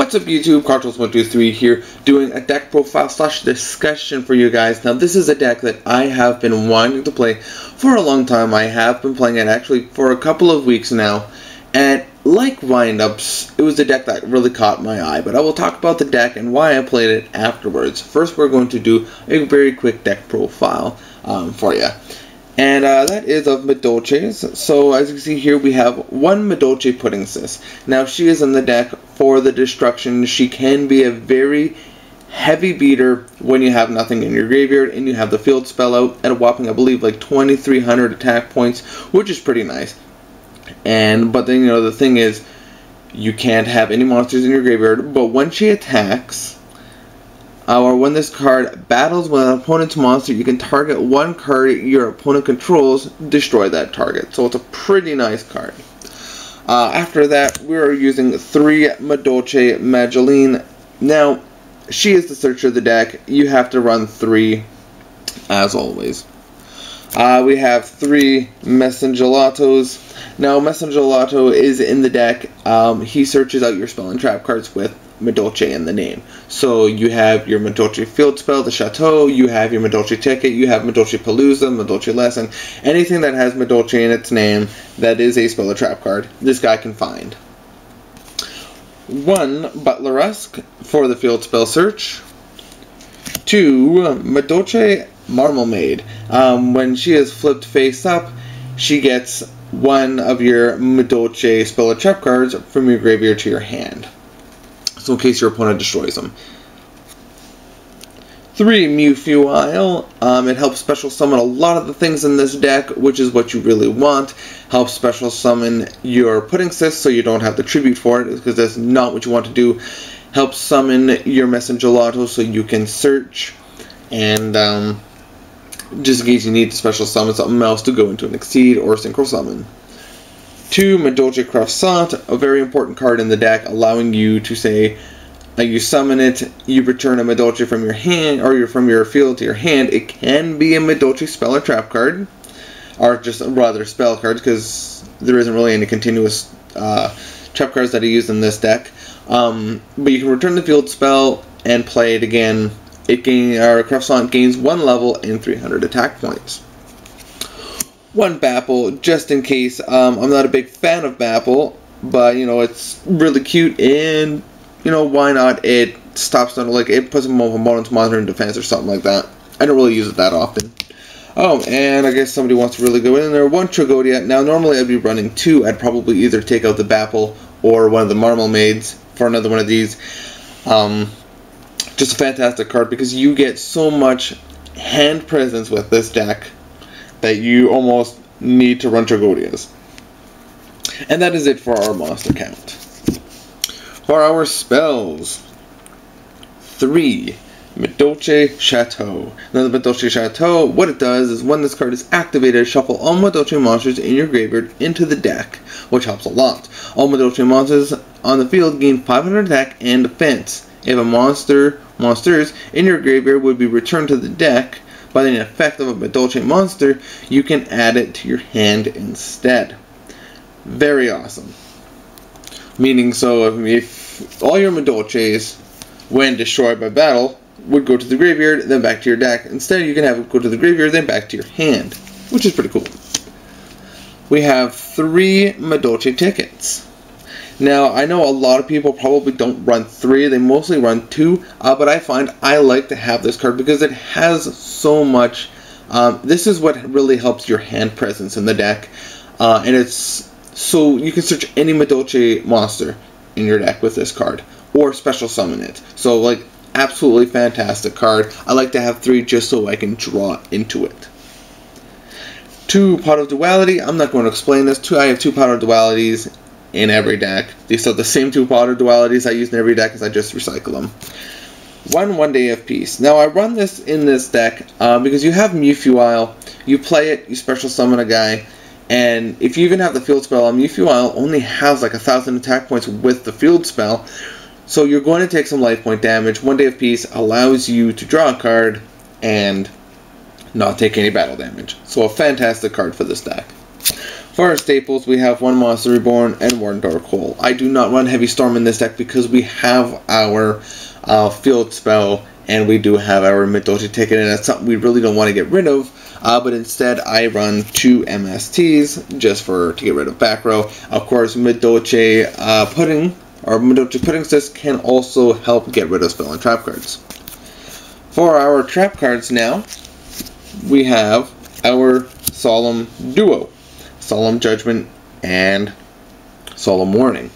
What's up YouTube, Cartels123 here, doing a deck profile / discussion for you guys. Now this is a deck that I have been wanting to play for a long time. I have been playing it actually for a couple of weeks now, and like Windups, it was a deck that really caught my eye, but I will talk about the deck and why I played it afterwards. First we're going to do a very quick deck profile for you. And that is of Madolches. So as you can see here, we have one Madolche Pudding Sis. Now she is in the deck for the destruction. She can be a very heavy beater when you have nothing in your graveyard and you have the field spell out at a whopping, I believe, like 2,300 attack points, which is pretty nice. But then, you know, the thing is, you can't have any monsters in your graveyard, but when she attacks, or when this card battles with an opponent's monster, you can target one card your opponent controls, destroy that target. So it's a pretty nice card. After that, we are using 3 Madolche Mageline. Now, she is the searcher of the deck. You have to run 3, as always. We have 3 Messengelatos. Now, Messengelato is in the deck. He searches out your spell and trap cards with Madolche in the name. So you have your Madolche Field Spell, the Chateau, you have your Madolche Ticket, you have Madolche Palooza, Madolche Lesson, anything that has Madolche in its name that is a spell or trap card, this guy can find. 1 Butleresque for the Field Spell Search. 2 Madolche Marmalade. When she is flipped face up, she gets one of your Madolche spell or trap cards from your graveyard to your hand, so in case your opponent destroys them. 3 Mewfuile. It helps special summon a lot of the things in this deck, which is what you really want. Helps special summon your Pudding Sis so you don't have to tribute for it, because that's not what you want to do. Helps summon your Messengelato so you can search, and just in case you need to special summon something else to go into an Exceed or Synchro Summon. 2 Madolche Croissant, a very important card in the deck, allowing you to say, you summon it, you return a Madolche from your hand, or from your field to your hand. It can be a Madolche spell or trap card, or just rather spell cards, because there isn't really any continuous trap cards that are used in this deck. But you can return the field spell and play it again. Croissant gains 1 level and 300 attack points. 1 Bapple, just in case. I'm not a big fan of Bapple, but you know, it's really cute, and you know, why not? It stops them, like it puts them on opponent's monster in defense or something like that. I don't really use it that often. Oh, and I guess somebody wants to really go in there. 1 Tragodia. Now normally I'd be running 2. I'd probably either take out the Bapple or one of the Marmalades for another one of these. Just a fantastic card, because you get so much hand presence with this deck that you almost need to run Tragodias. And that is it for our monster count. For our spells, 3 Madolche Chateau. Now the Madolche Chateau, what it does is when this card is activated, shuffle all Madolche monsters in your graveyard into the deck, which helps a lot. All Madolche monsters on the field gain 500 attack and defense. If a monsters in your graveyard would be returned to the deck by the effect of a Madolche monster, you can add it to your hand instead. Very awesome. Meaning, so if all your Madolches, when destroyed by battle, would go to the graveyard, then back to your deck, instead you can have it go to the graveyard, then back to your hand, which is pretty cool. We have 3 Madolche Tickets. Now, I know a lot of people probably don't run 3, they mostly run 2, but I find I like to have this card because it has so much. This is what really helps your hand presence in the deck, and it's so you can search any Madolche monster in your deck with this card, or special summon it. So, like, absolutely fantastic card. I like to have 3 just so I can draw into it. 2 Pot of Duality. I'm not going to explain this. I have 2 Pot of Dualities in every deck. These are the same 2 Pot of Dualities I use in every deck, as I just recycle them. 1 Day of Peace. Now I run this in this deck because you have Mewfuile, you play it, you special summon a guy, and if you even have the field spell, Mewfuile only has like 1,000 attack points with the field spell, so you're going to take some life point damage. 1 Day of Peace allows you to draw a card and not take any battle damage. So a fantastic card for this deck. For our staples, we have one Monster Reborn and one Dark Hole. I do not run Heavy Storm in this deck because we have our Field Spell and we do have our madolche ticket, and that's something we really don't want to get rid of. But instead, I run 2 MSTs just to get rid of back row. Of course, madolche Pudding or madolche Pudding Cyst can also help get rid of spell and trap cards. For our trap cards now, we have our Solemn Duo, Solemn Judgment and Solemn Warning.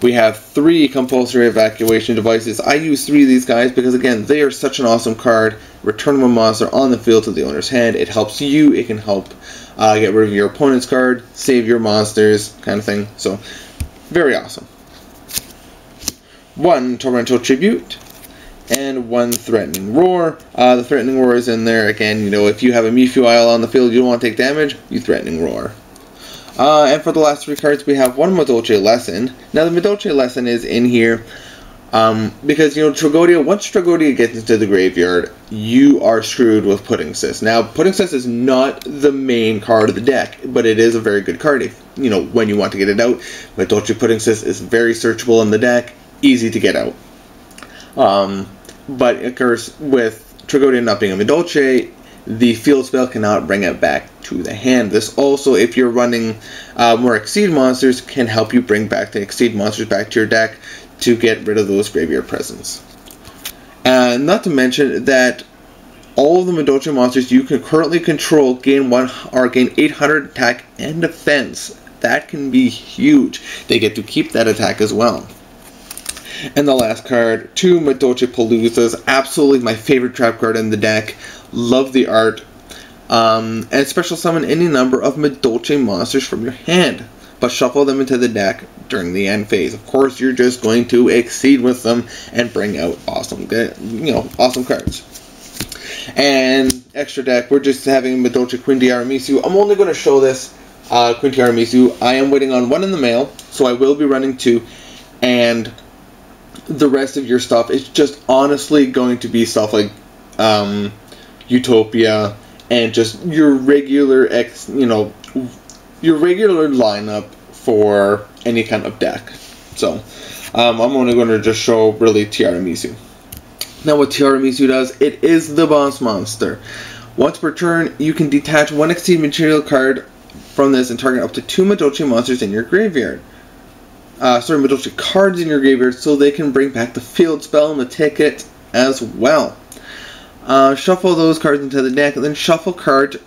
We have 3 compulsory evacuation devices. I use 3 of these guys because, again, they are such an awesome card. Return a monster on the field to the owner's hand. It helps you. It can help get rid of your opponent's card, save your monsters, kind of thing. So, very awesome. 1 Torrential Tribute and 1 Threatening Roar. The Threatening Roar is in there. Again, you know, if you have a Mewtwo Isle on the field, you don't want to take damage, you Threatening Roar. And for the last 3 cards, we have 1 Madolche Lesson. Now, the Madolche Lesson is in here because, you know, Tragodia, once Tragodia gets into the graveyard, you are screwed with Pudding Cyst. Now, Pudding Cyst is not the main card of the deck, but it is a very good card if, you know, when you want to get it out. Madolche Pudding Cyst is very searchable in the deck, easy to get out. But, of course, with Tragodia not being a Madolche, the field spell cannot bring it back to the hand. This also, if you're running more Exceed monsters, can help you bring back the Exceed monsters back to your deck to get rid of those graveyard presence. Not to mention that all of the Madolche monsters you can currently control gain 800 attack and defense. That can be huge. They get to keep that attack as well. And the last card, 2 Madolche Paloozas. Absolutely my favorite trap card in the deck. Love the art. And special summon any number of Madolche monsters from your hand, but shuffle them into the deck during the end phase. Of course, you're just going to exceed with them and bring out awesome, awesome cards. And extra deck, we're just having Madolche Quindiaramisu. I'm only going to show this Quindiaramisu. I am waiting on 1 in the mail, so I will be running 2. And the rest of your stuff is just honestly going to be stuff like Utopia and just your regular your regular lineup for any kind of deck. So I'm only going to just show really Tiramisu. Now what Tiramisu does, it is the boss monster. Once per turn, you can detach 1 Exceed material card from this and target up to 2 Madolche monsters in your graveyard. Madolche cards in your graveyard, so they can bring back the field spell and the ticket as well. Shuffle those cards into the deck, and then shuffle cards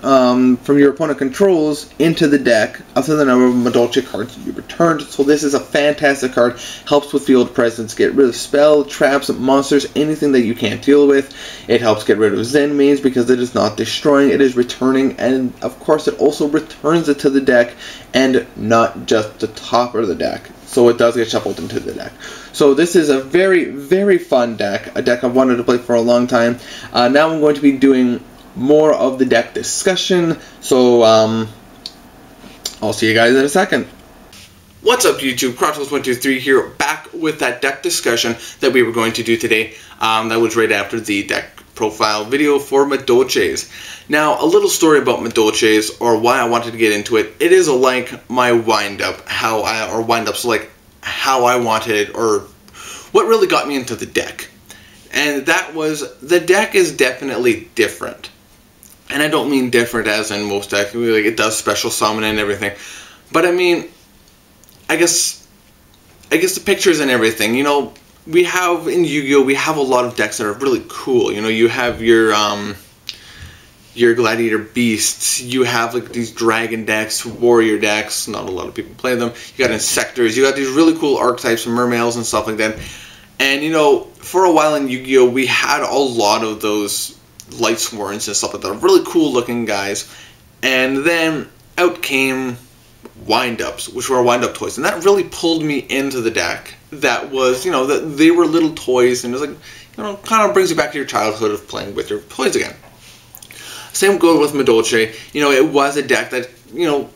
from your opponent controls into the deck up to the number of Madolche cards you returned. So this is a fantastic card. Helps with field presence, get rid of spell, traps, monsters, anything that you can't deal with. It helps get rid of Zen mains because it is not destroying, it is returning, and of course it also returns it to the deck and not just the top of the deck. So it does get shuffled into the deck. So this is a very, very fun deck. A deck I've wanted to play for a long time. Now I'm going to be doing more of the deck discussion. So I'll see you guys in a second. What's up, YouTube? Kratos123 here, back with that deck discussion that we were going to do today. That was right after the deck profile video for Madolches. Now, a little story about Madolches, or why I wanted to get into it. It is like my wind-up, how I wanted, or what really got me into the deck. And that was, the deck is definitely different. And I don't mean different as in most decks, like it does special summon and everything. But I mean, I guess the pictures and everything, you know, we have in Yu-Gi-Oh! We have a lot of decks that are really cool. You know, you have your Gladiator Beasts, you have like these Dragon decks, Warrior decks, not a lot of people play them. You got Insectors, you got these really cool archetypes of Mermails and stuff like that. And you know, for a while in Yu-Gi-Oh! We had a lot of those Light Sworns and stuff like that, really cool looking guys. And then out came wind-ups, which were wind-up toys, and that really pulled me into the deck. That was, you know, that they were little toys, and it was like, you know, kind of brings you back to your childhood of playing with your toys again. Same goes with Madolche. You know, it was a deck that, you know,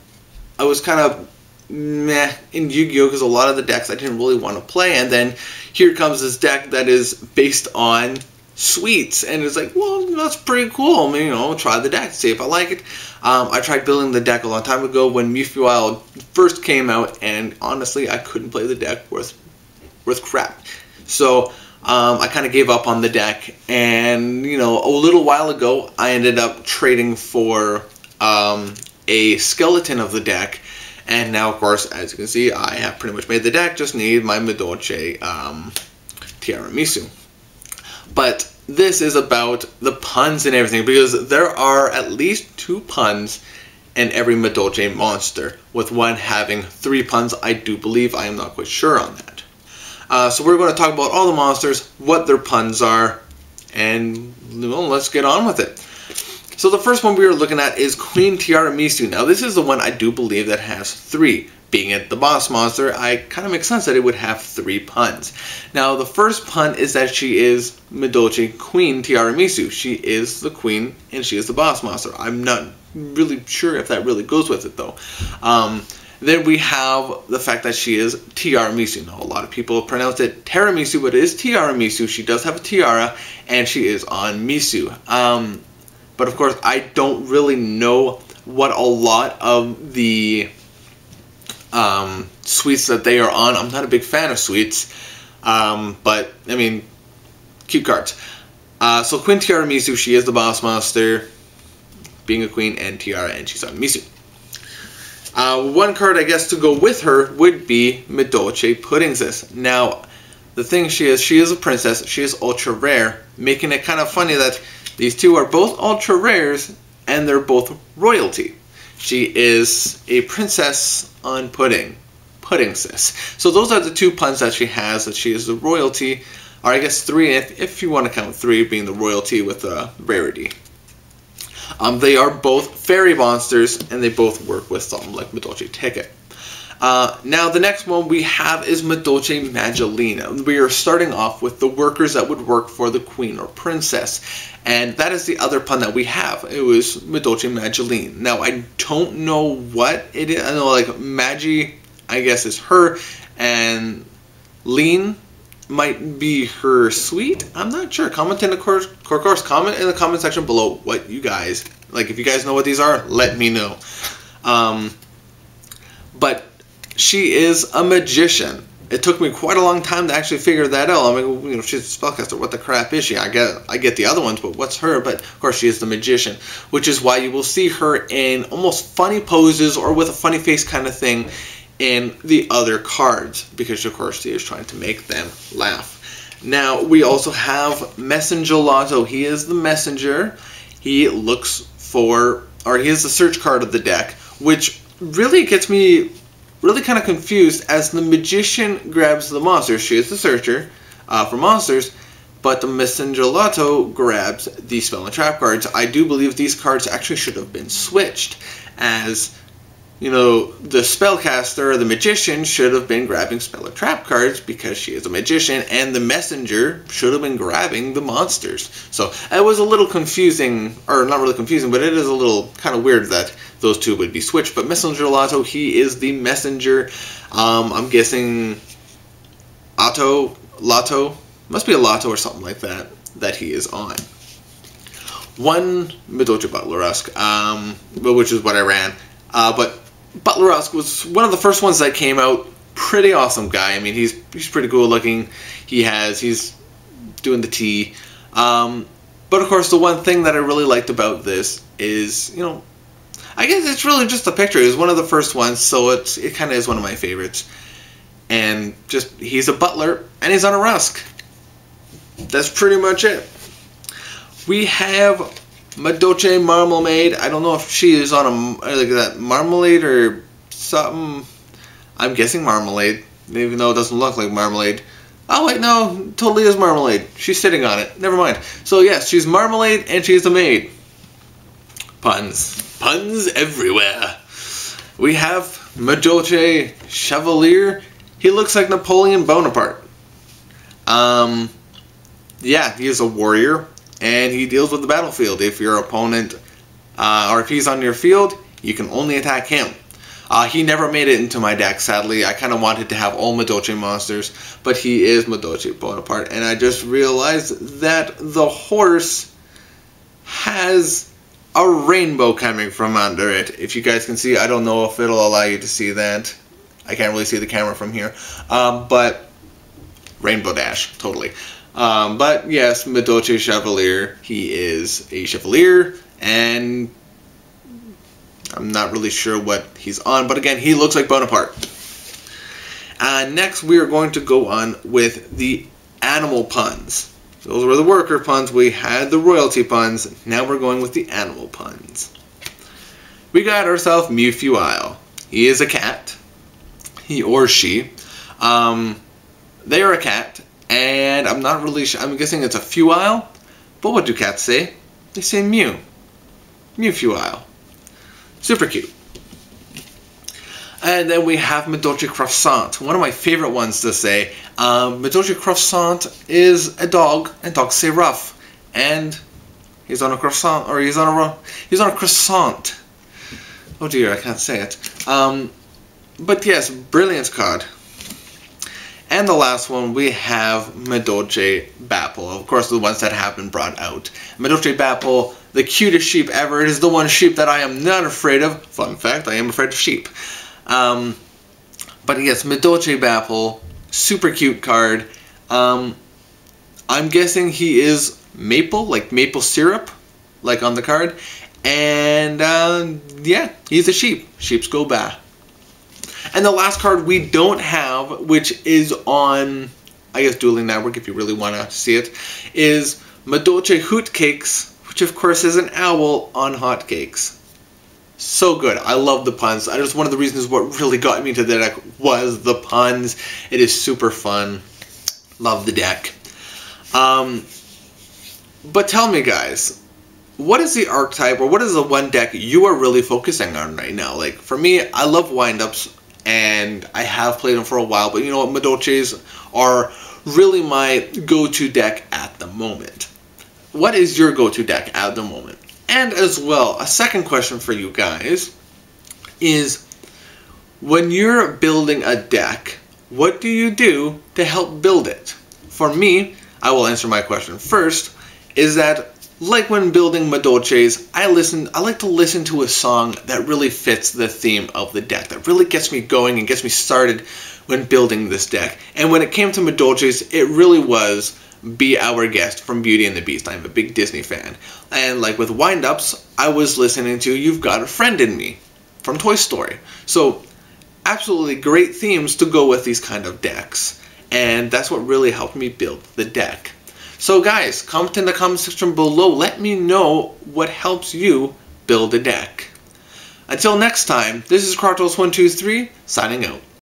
I was kind of meh in Yu-Gi-Oh! Because a lot of the decks I didn't really want to play, and then here comes this deck that is based on sweets, and it's like, well, that's pretty cool. I mean, you know, try the deck, see if I like it. I tried building the deck a long time ago when Mewtwo Wild first came out, and honestly, I couldn't play the deck worth crap. So I kind of gave up on the deck, and you know, a little while ago, I ended up trading for a skeleton of the deck, and now, of course, as you can see, I have pretty much made the deck. Just need my madolche tiramisu. But this is about the puns and everything, because there are at least 2 puns in every madolche monster, with one having 3 puns, I do believe. I am not quite sure on that. So we're going to talk about all the monsters, what their puns are, and well, let's get on with it. So the first one we are looking at is Queen Tiramisu. Now this is the one I do believe that has 3. Being it the boss monster, I kind of makes sense that it would have 3 puns. Now the first pun is that she is madolche Queen Tiramisu. She is the queen and she is the boss monster. I'm not really sure if that really goes with it though. Then we have the fact that she is tiramisu. Now a lot of people pronounce it tiramisu, but it is tiramisu. She does have a tiara and she is on misu. But of course I don't really know what a lot of the sweets that they are on. I'm not a big fan of sweets, but I mean, cute cards. So Queen Tiramisu, she is the boss monster, being a queen, and tiara, and she's on misu. One card I guess to go with her would be Madolche Puddingsis. Now the thing she is a princess. She is ultra rare, making it kind of funny that these two are both ultra rares and they're both royalty. She is a princess on pudding. Puddingsis. So those are the 2 puns that she has, that she is the royalty, or I guess 3 if you want to count 3 being the royalty with the rarity. They are both fairy monsters and they both work with something like Madolche Ticket. Now the next one we have is Madolche Magdalena. We are starting off with the workers that would work for the queen or princess. And that is the other pun that we have. It was Madolche Magdalene. Now I don't know what it is. I know like Magi, I guess, is her, and Lean might be her sweet. I'm not sure. Comment in the comment in the comment section below what you guys like. If you guys know what these are, let me know. But she is a magician. It took me quite a long time to actually figure that out. I mean, you know, she's a spellcaster. What the crap is she? I get the other ones, but what's her? But of course, she is the magician, which is why you will see her in almost funny poses or with a funny face kind of thing in the other cards, because of course she is trying to make them laugh. Now we also have Messenger Lotto. He is the messenger. He looks for, or he is the search card of the deck, which really gets me really kind of confused, as the magician grabs the monsters. She is the searcher for monsters, but the Messenger Lotto grabs the spell and trap cards. I do believe these cards actually should have been switched, as you know, the spellcaster or the magician should have been grabbing spell or trap cards because she is a magician, and the messenger should have been grabbing the monsters. So it was a little confusing, or not really confusing, but it is a little kind of weird that those 2 would be switched. But Messenger Lotto, he is the messenger. I'm guessing Lotto, must be a Lotto or something like that he is on. One Madolche Butlerusk, which is what I ran. But Butlerusk was one of the first ones that came out. Pretty awesome guy. I mean, he's pretty cool looking. He's doing the tea. But of course, the one thing that I really liked about this is, you know, I guess it's really just the picture. It was one of the first ones, so it kind of is one of my favorites. And just, he's a butler and he's on a rusk. That's pretty much it. We have Madolche Marmalade. I don't know if she is on a like that marmalade or something. I'm guessing marmalade, even though it doesn't look like marmalade. Oh wait, no, totally is marmalade. She's sitting on it. Never mind. So yes, she's marmalade and she's a maid. Puns everywhere. We have Madolche Chevalier. He looks like Napoleon Bonaparte. Yeah, he is a warrior, and he deals with the battlefield. If your opponent, or if he's on your field, you can only attack him. He never made it into my deck, sadly. I kind of wanted to have all madolche monsters, but he is Madolche Bonaparte. And I just realized that the horse has a rainbow coming from under it. If you guys can see, I don't know if it'll allow you to see that. I can't really see the camera from here. But Rainbow Dash, totally. But yes, Madolche Chevalier. He is a Chevalier, and I'm not really sure what he's on, but again, he looks like Bonaparte. Next, we are going to go on with the animal puns. Those were the worker puns. We had the royalty puns. Now we're going with the animal puns. We got ourselves Mewfuile. He is a cat. He or she. They are a cat, and I'm not really sure. I'm guessing it's a fuile. But what do cats say? They say mew. Mewfuile. Super cute. And then we have Madolche Croissant, one of my favorite ones to say. Madolche Croissant is a dog, and dogs say rough. And he's on a croissant, or he's on a croissant. Oh dear, I can't say it. But yes, brilliant card. And the last one, we have Madolche Bapple. Of course, the ones that have been brought out. Madolche Bapple, the cutest sheep ever. It is the one sheep that I am not afraid of. Fun fact, I am afraid of sheep. But yes, Madolche Bapple, super cute card. I'm guessing he is maple, like maple syrup, like on the card. And yeah, he's a sheep. Sheeps go bah. And the last card we don't have, which is on, I guess, Dueling Network, if you really want to see it, is Madolche Hootcakes, which of course is an owl on hotcakes. So good. I love the puns. Just one of the reasons what really got me to the deck was the puns. It is super fun. Love the deck. But tell me, guys, what is the archetype, or what is the one deck you are really focusing on right now? Like, for me, I love windups, and I have played them for a while, but you know what, Madolches are really my go-to deck at the moment. What is your go-to deck at the moment? And as well, a second question for you guys is, when you're building a deck, what do you do to help build it? For me, I will answer my question first, is that like when building Madolches, I like to listen to a song that really fits the theme of the deck, that really gets me going and gets me started when building this deck. And when it came to Madolches, it really was Be Our Guest from Beauty and the Beast. I'm a big Disney fan. And like with windups, I was listening to You've Got a Friend in Me from Toy Story. So absolutely great themes to go with these kind of decks. And that's what really helped me build the deck. So guys, comment in the comment section below. Let me know what helps you build a deck. Until next time, this is Kratos123 signing out.